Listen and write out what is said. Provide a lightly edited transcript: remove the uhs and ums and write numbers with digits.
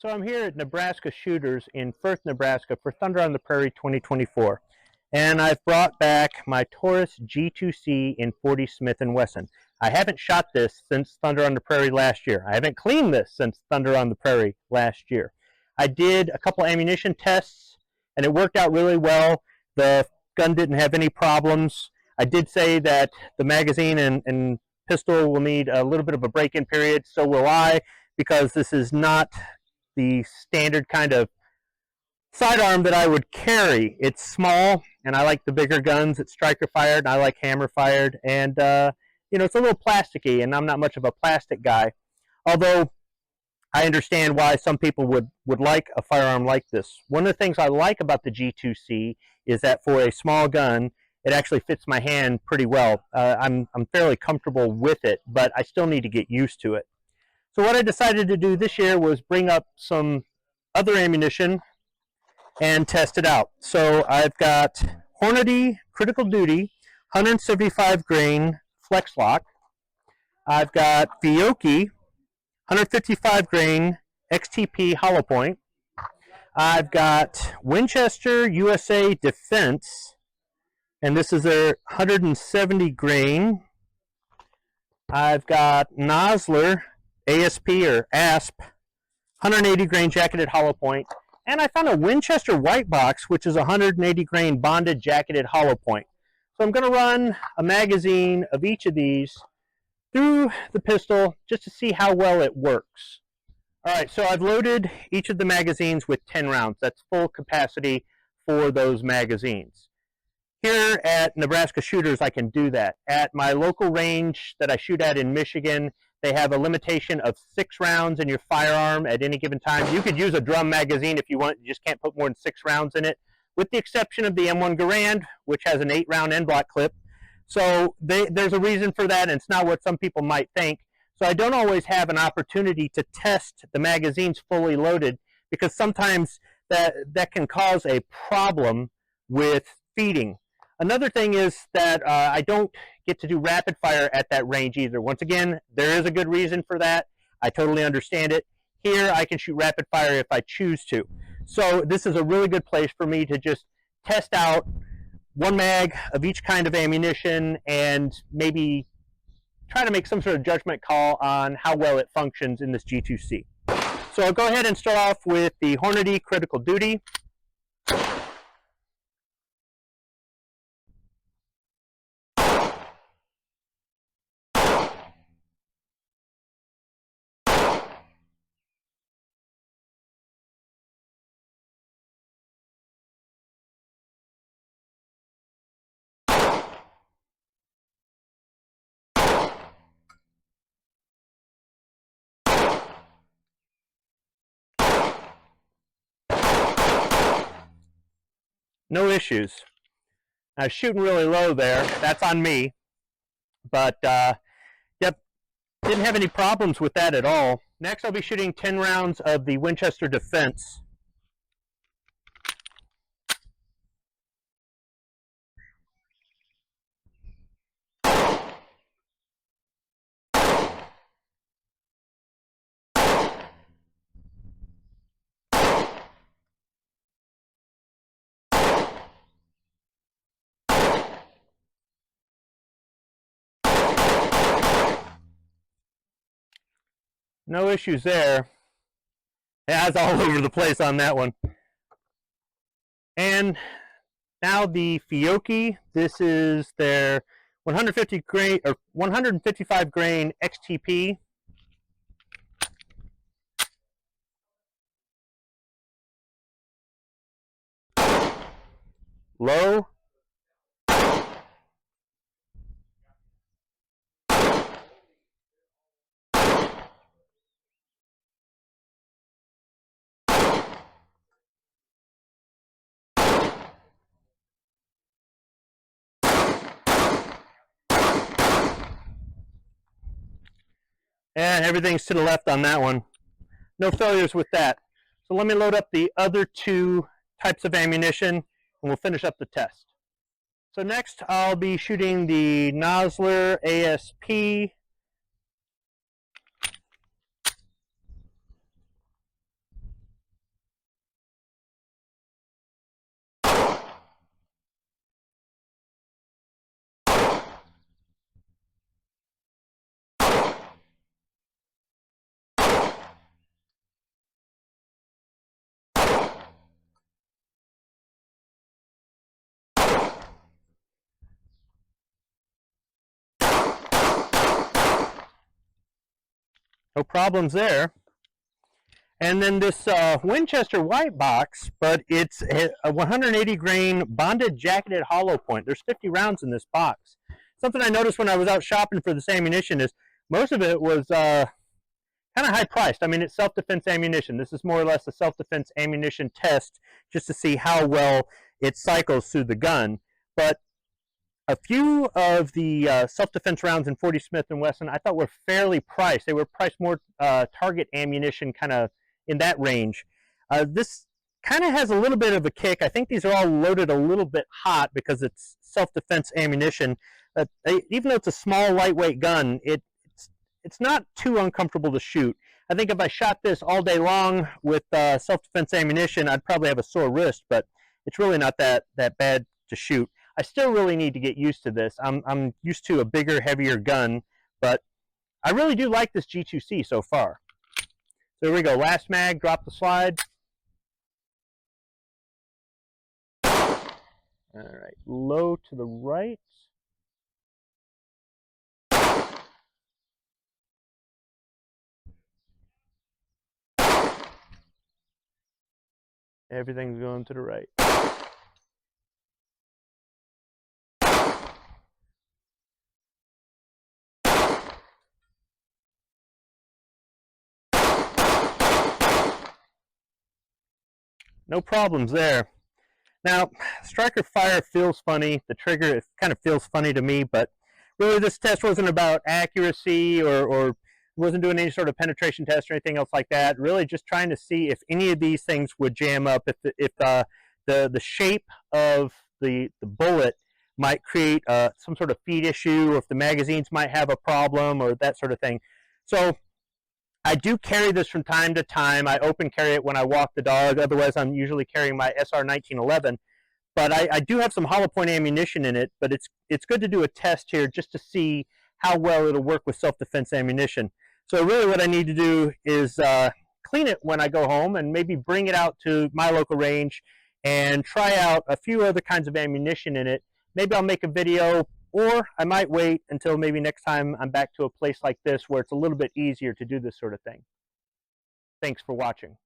So I'm here at Nebraska Shooters in Firth, Nebraska for Thunder on the Prairie 2024. And I've brought back my Taurus G2C in 40 Smith Wesson. I haven't shot this since Thunder on the Prairie last year. I haven't cleaned this since Thunder on the Prairie last year. I did a couple ammunition tests and it worked out really well. The gun didn't have any problems. I did say that the magazine and pistol will need a little bit of a break-in period. So will I, because this is not the standard kind of sidearm that I would carry. It's small, and I like the bigger guns. It's striker fired, and I like hammer fired, and you know, it's a little plasticky, and I'm not much of a plastic guy. Although I understand why some people would like a firearm like this. One of the things I like about the G2C is that for a small gun, it actually fits my hand pretty well. I'm fairly comfortable with it, but I still need to get used to it. So what I decided to do this year was bring up some other ammunition and test it out. So I've got Hornady Critical Duty 175 grain flex lock. I've got Fiocchi 155 grain XTP hollow point. I've got Winchester USA Defense, and this is their 170 grain. I've got Nosler ASP or ASP 180 grain jacketed hollow point, and I found a Winchester white box which is 180 grain bonded jacketed hollow point. So I'm going to run a magazine of each of these through the pistol just to see how well it works. Alright, so I've loaded each of the magazines with 10 rounds. That's full capacity for those magazines. Here at Nebraska Shooters, I can do that. At my local range that I shoot at in Michigan, they have a limitation of 6 rounds in your firearm at any given time. You could use a drum magazine if you want. You just can't put more than 6 rounds in it, with the exception of the M1 Garand, which has an 8-round end block clip. So there's a reason for that, and it's not what some people might think. So I don't always have an opportunity to test the magazines fully loaded, because sometimes that can cause a problem with feeding. Another thing is that I don't get to do rapid fire at that range either. Once again, there is a good reason for that. I totally understand it. Here, I can shoot rapid fire if I choose to. So this is a really good place for me to just test out one mag of each kind of ammunition and maybe try to make some sort of judgment call on how well it functions in this G2C. So I'll go ahead and start off with the Hornady Critical Duty. No issues. I was shooting really low there. That's on me. But, yep, didn't have any problems with that at all. Next, I'll be shooting 10 rounds of the Winchester Defense. No issues there. Yeah, it's all over the place on that one. And now the Fiocchi. This is their 150 grain or 155 grain XTP. Low. And everything's to the left on that one. No failures with that. So let me load up the other 2 types of ammunition and we'll finish up the test. So next I'll be shooting the Nosler ASP No problems there. And then this Winchester white box, but it's a 180 grain bonded jacketed hollow point. There's 50 rounds in this box. Something I noticed when I was out shopping for this ammunition is most of it was kind of high priced. I mean, it's self-defense ammunition. This is more or less a self-defense ammunition test just to see how well it cycles through the gun. But a few of the self-defense rounds in 40 Smith & Wesson I thought were fairly priced. They were priced more target ammunition, kind of in that range. This kind of has a little bit of a kick. I think these are all loaded a little bit hot because it's self-defense ammunition. Even though it's a small, lightweight gun, it's not too uncomfortable to shoot. I think if I shot this all day long with self-defense ammunition, I'd probably have a sore wrist, but it's really not that bad to shoot. I still really need to get used to this. I'm used to a bigger, heavier gun, but I really do like this G2C so far. So here we go, last mag, drop the slide. All right, low to the right. Everything's going to the right. No problems there. Now, striker fire feels funny. The trigger, it kind of feels funny to me, but really this test wasn't about accuracy or wasn't doing any sort of penetration test or anything else like that. Really just trying to see if any of these things would jam up, if the shape of the bullet might create some sort of feed issue, or if the magazines might have a problem or that sort of thing. So I do carry this from time to time. I open carry it when I walk the dog. Otherwise, I'm usually carrying my SR 1911. But I do have some hollow point ammunition in it. But it's good to do a test here just to see how well it'll work with self-defense ammunition. So really what I need to do is clean it when I go home and maybe bring it out to my local range and try out a few other kinds of ammunition in it. Maybe I'll make a video, or I might wait until maybe next time I'm back to a place like this where it's a little bit easier to do this sort of thing. Thanks for watching.